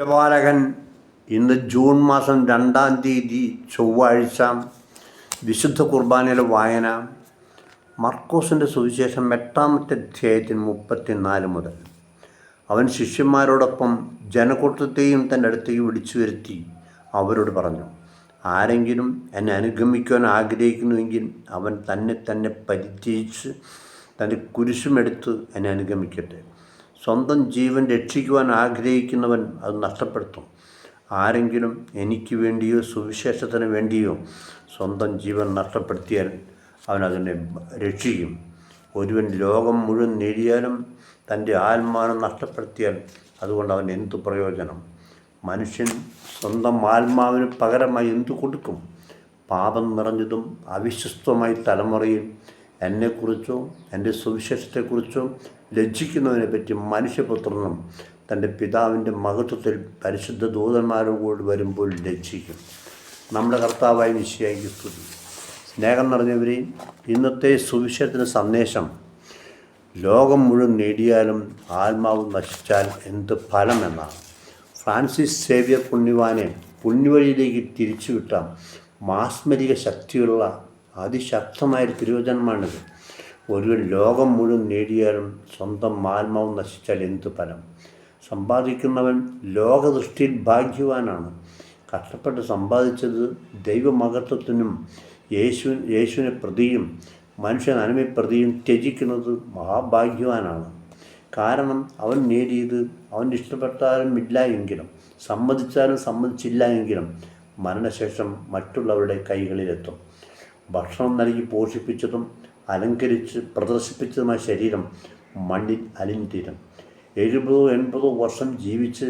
ദേവാലകൻ ഇന്ന് ജൂൺ മാസം 2-ാം തീയതി ചൊവ്വാഴ്ച വിശുദ്ധ കുർബാനയിലെ വായന മർക്കോസിൻ്റെ സുവിശേഷം 8-ാമത്തെ അധ്യായത്തിൽ 34 മുതൽ. അവൻ ശിഷ്യന്മാരോടൊപ്പം ജനക്കൂട്ടത്തെയും തൻ്റെ അടുത്തേക്ക് വിളിച്ചു വരുത്തി അവരോട് പറഞ്ഞു, ആരെങ്കിലും എന്നെ അനുഗമിക്കുവാൻ ആഗ്രഹിക്കുന്നുവെങ്കിൽ അവൻ തന്നെ പരിത്യജിച്ച് തൻ്റെ കുരിശുമെടുത്ത് എന്നെ അനുഗമിക്കട്ടെ. സ്വന്തം ജീവൻ രക്ഷിക്കുവാൻ ആഗ്രഹിക്കുന്നവൻ അത് നഷ്ടപ്പെടുത്തും. ആരെങ്കിലും എനിക്ക് വേണ്ടിയോ സുവിശേഷത്തിന് വേണ്ടിയോ സ്വന്തം ജീവൻ നഷ്ടപ്പെടുത്തിയാൽ അവൻ അതിനെ രക്ഷിക്കും. ഒരുവൻ ലോകം മുഴുവൻ നേടിയാലും തൻ്റെ ആത്മാനം നഷ്ടപ്പെടുത്തിയാൽ അതുകൊണ്ട് അവൻ എന്തു പ്രയോജനം? മനുഷ്യൻ സ്വന്തം ആത്മാവിന് പകരമായി എന്തു കൊടുക്കും? പാപം നിറഞ്ഞതും അവിശ്വസ്തമായ തലമുറയിൽ എന്നെക്കുറിച്ചോ എൻ്റെ സുവിശേഷത്തെക്കുറിച്ചോ ലജ്ജിക്കുന്നതിനെ പറ്റി മനുഷ്യപുത്രനും തൻ്റെ പിതാവിൻ്റെ മഹത്വത്തിൽ പരിശുദ്ധ ദൂതന്മാരോട് വരുമ്പോൾ ലജ്ജിക്കും. നമ്മുടെ കർത്താവായ മിശിഹായ്ക്ക് സ്തുതി. സ്നേഹം നിറഞ്ഞവരെയും, ഇന്നത്തെ സുവിശേഷത്തിൻ്റെ സന്ദേശം ലോകം മുഴുവൻ നേടിയാലും ആത്മാവ് നശിച്ചാൽ എന്ത് ഫലം എന്നാണ്. ഫ്രാൻസിസ് സേവ്യർ പുണ്യവാനെ പുണ്യവഴിയിലേക്ക് തിരിച്ചുവിട്ട മാസ്മരിക ശക്തിയുള്ള അതിശക്തമായ തിരുവചനമാണിത്. ഒരുവൻ ലോകം മുഴുവൻ നേടിയാലും സ്വന്തം ആത്മാവ് നശിച്ചാൽ എന്ത് ഫലം? സമ്പാദിക്കുന്നവൻ ലോകദൃഷ്ടിയിൽ ഭാഗ്യവാനാണ്. കഷ്ടപ്പെട്ട് സമ്പാദിച്ചത് ദൈവമഹത്വത്തിനും യേശുവിനെ പ്രതിയും മനുഷ്യ നന്മയെ പ്രതിയും ത്യജിക്കുന്നത് മഹാഭാഗ്യവാനാണ്. കാരണം അവൻ നേടിയത് അവൻ ഇഷ്ടപ്പെട്ടാലും ഇല്ല എങ്കിലും സമ്മതിച്ചാലും സമ്മതിച്ചില്ല എങ്കിലും മരണശേഷം മറ്റുള്ളവരുടെ കൈകളിലെത്തും. ഭക്ഷണം നൽകി പോഷിപ്പിച്ചതും അലങ്കരിച്ച് പ്രദർശിപ്പിച്ചതുമായ ശരീരം മണ്ണിൽ അലിഞ്ഞുതീരും. 70-80 വർഷം ജീവിച്ച്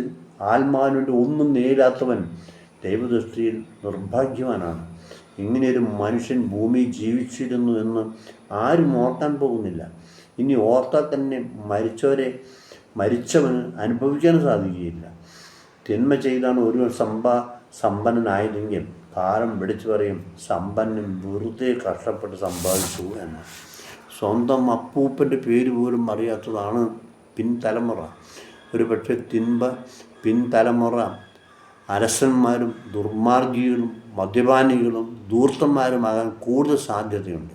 ആത്മാവിന് വേണ്ടി ഒന്നും നേടാത്തവൻ ദൈവദൃഷ്ടിയിൽ നിർഭാഗ്യവാനാണ്. ഇങ്ങനെയൊരു മനുഷ്യൻ ഭൂമിയിൽ ജീവിച്ചിരുന്നു എന്ന് ആരും ഓർക്കാൻ പോകുന്നില്ല. ഇനി ഓർത്താൽ തന്നെ മരിച്ചവന് അനുഭവിക്കാൻ സാധിക്കുകയില്ല. തിന്മ ചെയ്താണ് ഒരുവൻ സമ്പന്നനായതെങ്കിൽ കാലം വിളിച്ചു പറയും, സമ്പന്നൻ വെറുതെ കഷ്ടപ്പെട്ട് സമ്പാദിച്ചു എന്ന്. സ്വന്തം അപ്പൂപ്പൻ്റെ പേര് പോലും അറിയാത്തതാണ് പിൻതലമുറ. ഒരു പക്ഷേ പിൻതലമുറ അരസന്മാരും ദുർമാർഗികളും മദ്യപാനികളും ധൂർത്തന്മാരുമാകാൻ കൂടുതൽ സാധ്യതയുണ്ട്.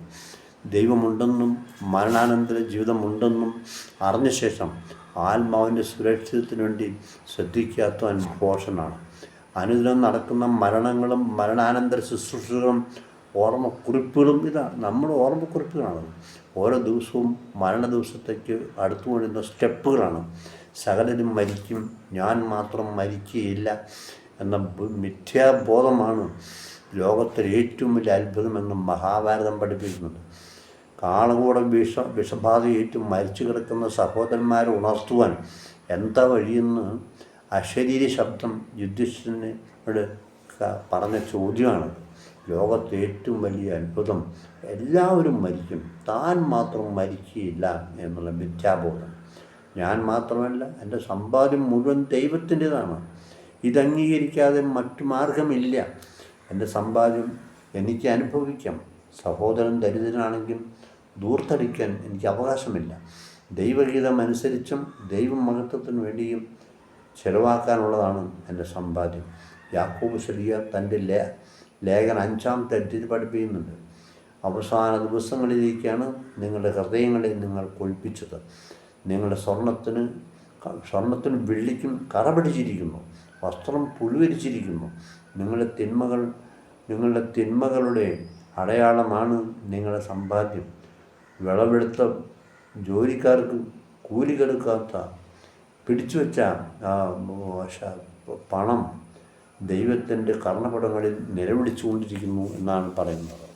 ദൈവമുണ്ടെന്നും മരണാനന്തര ജീവിതമുണ്ടെന്നും അറിഞ്ഞ ശേഷം ആത്മാവിൻ്റെ സുരക്ഷിതത്തിന് വേണ്ടി ശ്രദ്ധിക്കാത്തവൻ ഭോഷനാണ്. അനുദിനം നടക്കുന്ന മരണങ്ങളും മരണാനന്തര ശുശ്രൂഷകളും ഓർമ്മക്കുറിപ്പുകളും ഇതാണ് നമ്മുടെ ഓർമ്മക്കുറിപ്പുകളാണ്. ഓരോ ദിവസവും മരണ ദിവസത്തേക്ക് അടുത്തു കൊണ്ടിരുന്ന സ്റ്റെപ്പുകളാണ്. സകലരും മരിക്കും, ഞാൻ മാത്രം മരിക്കുകയില്ല എന്ന മിഥ്യാബോധമാണ് ലോകത്തിലെ ഏറ്റവും വലിയ അത്ഭുതമെന്ന് മഹാഭാരതം പഠിപ്പിക്കുന്നുണ്ട്. കാളകൂടം വിഷബാധയേറ്റ് മരിച്ചു കിടക്കുന്ന സഹോദരന്മാരെ ഉണർത്തുവാൻ എന്താ വഴിയെന്ന് അശരീരി ശബ്ദം യുധിഷ്ഠിരനോട് പറഞ്ഞ ചോദ്യമാണ്. ലോകത്തെ ഏറ്റവും വലിയ അത്ഭുതം എല്ലാവരും മരിക്കും, താൻ മാത്രം മരിക്കുകയില്ല എന്നുള്ള മിഥ്യാബോധം. ഞാൻ മാത്രമല്ല, എൻ്റെ സമ്പാദ്യം മുഴുവൻ ദൈവത്തിൻ്റെതാണ്. ഇതംഗീകരിക്കാതെ മറ്റു മാർഗമില്ല. എൻ്റെ സമ്പാദ്യം എനിക്ക് അനുഭവിക്കാം. സഹോദരൻ ദരിദ്രനാണെങ്കിൽ ദൂർത്തടിക്കാൻ എനിക്ക് അവകാശമില്ല. ദൈവഗീതം അനുസരിച്ചും ദൈവമഹത്വത്തിന് വേണ്ടിയും ചെലവാക്കാനുള്ളതാണ് എൻ്റെ സമ്പാദ്യം. യാക്കോബ് ശ്ലീഹ തൻ്റെ ലേഖനം 5-ാമത്തെ അധ്യായത്തിൽ പഠിപ്പിക്കുന്നുണ്ട്. അവസാന ദിവസങ്ങളിലേക്കാണ് നിങ്ങളുടെ ഹൃദയങ്ങളെ നിങ്ങൾ കൊഴിപ്പിച്ചത്. നിങ്ങളുടെ സ്വർണത്തിനും വെള്ളിക്കും കറ പിടിച്ചിരിക്കുന്നു, വസ്ത്രം പുഴുവരിച്ചിരിക്കുന്നു. നിങ്ങളുടെ തിന്മകളുടെ അടയാളമാണ് നിങ്ങളുടെ സമ്പാദ്യം. വിളവെടുത്ത ജോലിക്കാർക്ക് കൂലി കൊടുക്കാത്ത പിടിച്ചു വെച്ച പണം ദൈവത്തിൻ്റെ കർണപടങ്ങളിൽ നിലവിളിച്ചുകൊണ്ടിരിക്കുന്നു എന്നാണ് പറയുന്നത്.